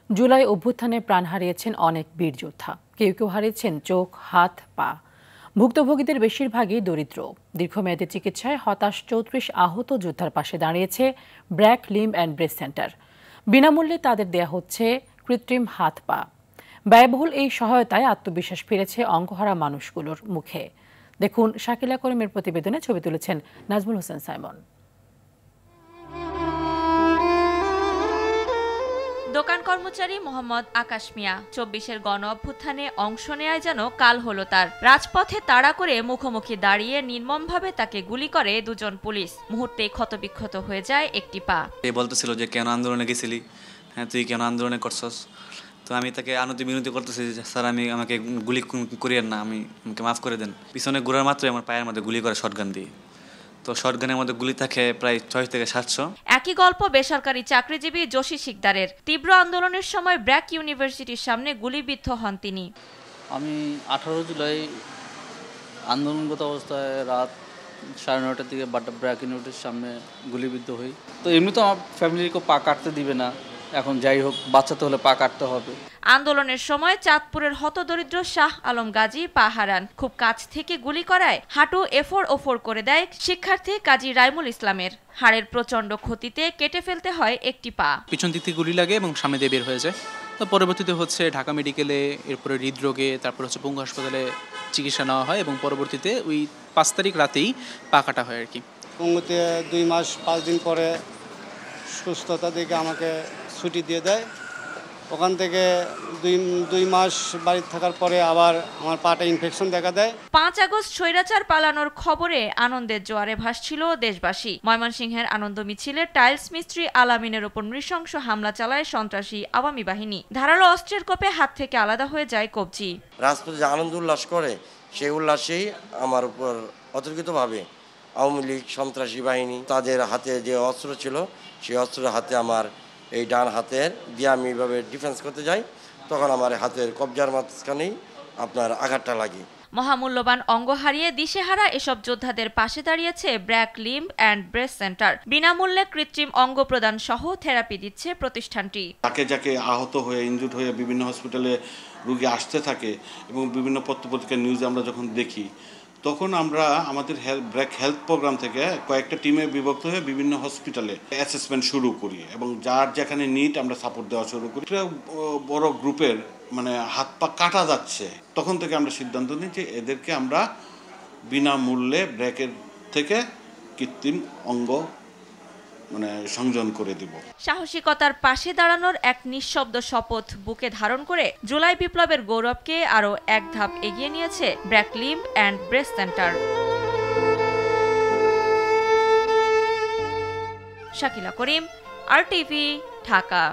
জুলাই অভ্যুত্থানে প্রাণ হারিয়েছেন অনেক বীর যোদ্ধা। কেউ কেউ হারিয়েছেন চোখ, হাত, পা। ভুক্তভোগীদের বেশিরভাগই দরিদ্র। দীর্ঘমেয়াদী চিকিৎসায় হতাশ ৩৪ আহত যোদ্ধার পাশে দাঁড়িয়েছে BRAC limb and breast centre. বিনামূল্যে তাদের দেয়া হচ্ছে কৃত্রিম হাত, পা। ব্যয়বহুল এই সহায়তায় আত্মবিশ্বাস ফিরেছে অঙ্গহারা মানুষগুলোর মুখে। দেখুন শাকিলা করিমের প্রতিবেদনে ছবি তুলেছেন নাজমুল হোসেন সাইমন। দোকান কর্মচারী মোহাম্মদ আকাশ মিয়া ২৪-এর গণ অভ্যুত্থানে অংশ নেয় যেন কাল হলো তার। রাজপথে তাড়া করে মুখোমুখি দাঁড়িয়ে নির্মমভাবে তাকে গুলি করে দুজন পুলিশ। মুহূর্তেই ক্ষতবিক্ষত হয়ে যায় একটি পা। বলতেছিল যে কেন আন্দোলনে গেছিলি, হ্যাঁ তুই কেন আন্দোলনে করছস। তো আমি তাকে আনতি বিনতি করতেছি যে স্যার আমাকে গুলি করিয়েন না, আমাকে মাফ করে দেন। পিছনে ঘোরার মাত্রই আমার পায়ের মধ্যে গুলি করে শটগান দিয়ে। তো শটগানের মধ্যে গুলি থাকে প্রায় ৬০০ থেকে ৭০০। একই গল্প বেসরকারি চাকরিজীবী জসি শিকদারের। তীব্র আন্দোলনের সময় ব্র্যাক ইউনিভার্সিটির সামনে গুলিবিদ্ধ হন তিনি। আমি 18 জুলাই আন্দোলনগত অবস্থায় রাত 9:30টার দিকে ব্র্যাক ইউনিভার্সিটির সামনে গুলিবিদ্ধ হই। তো এমনি তো আমার ফ্যামিলির কেউ পা কাটতে দিবে না, এখন যাই হোক বাচ্চাতে হলে পা কাটতে হবে। আন্দোলনের সময় চাঁদপুরের হতদরিদ্র শাহ আলম গাজী পা হারান। খুব কাছ থেকে গুলি করায় হাঁটু এফোর ওফোর করে দেয় শিক্ষার্থী কাজী রাইমুল ইসলামের। হাড়ের প্রচন্ড ক্ষতিতে কেটে ফেলতে হয় একটি পা। পিছন দিক থেকে গুলি লাগে এবং সামনে দিয়ে বের হয়ে যায়। তো পরবর্তীতে হচ্ছে ঢাকা মেডিকেলে, এরপরে হৃদরোগে, তারপর হচ্ছে পঙ্গু হাসপাতালে চিকিৎসা নেওয়া হয় এবং পরবর্তীতে ওই 5 তারিখ রাতেই পা কাটা হয় আর কি। পঙ্গুতে 2 মাস 5 দিন পরে সুস্থতা দেখে আমাকে ছুটি দিয়ে দেয়। ওখান থেকে 2 মাস বাড়িতে থাকার পরে আবার আমার পাটা ইনফেকশন দেখা দেয়। 5 আগস্ট স্বৈরাচার পালানোর খবরে আনন্দের জোয়ারে ভাসছিল দেশবাসী। ময়মনসিংহের আনন্দ মিছিলে টাইলস মিস্ত্রি আলামিনের ওপর নৃশংস হামলা চালায় সন্ত্রাসী আওয়ামী বাহিনী। ধারালো অস্ত্রের কোপে হাত থেকে আলাদা হয়ে যায় কবজি। রাজপথে যে আনন্দ উল্লাস করে সেই উল্লাসেই আমার উপর অতর্কিতভাবে আওয়ামী লীগ সন্ত্রাসী বাহিনী তাদের হাতে যে অস্ত্র ছিল সেই অস্ত্রের হাতে আমার এই ডান হাতের দিয়ে আমি এইভাবে ডিফেন্স করতে যাই, তখন আমার হাতের কবজার মাঝখানেই আপনার আঘাতটা লাগে। মহামূল্যবান অঙ্গ হারিয়ে দিশেহারা এসব যোদ্ধাদের পাশে দাঁড়িয়েছে BRAC limb and breast centre. বিনামূল্যে কৃত্রিম অঙ্গ প্রদান সহ থেরাপি দিচ্ছে প্রতিষ্ঠানটি। যাকে আহত হয়ে ইনজুর্ড হয়ে বিভিন্ন হসপিটালে রোগী আসতে থাকে এবং বিভিন্ন পত্রপত্রিকার নিউজে আমরা যখন দেখি, তখন আমরা আমাদের ব্র্যাক হেলথ প্রোগ্রাম থেকে কয়েকটা টিমে বিভক্ত হয়ে বিভিন্ন হসপিটালে অ্যাসেসমেন্ট শুরু করি এবং যার যেখানে নিড আমরা সাপোর্ট দেওয়া শুরু করি। বড় গ্রুপের হাত পা কাটা যাচ্ছে, তখন থেকে আমরা সিদ্ধান্ত নিই যে এদেরকে আমরা বিনামূল্যে ব্র্যাকের থেকে কৃত্রিম অঙ্গ সংযোজন করে দেব। সাহসিকতার পাশে দাঁড়ানোর এক নিঃশব্দ শপথ বুকে ধারণ করে জুলাই বিপ্লবের গৌরবকে আরও এক ধাপ এগিয়ে নিয়েছে BRAC limb and breast centre. Shakila Karim, RTV, Dhaka.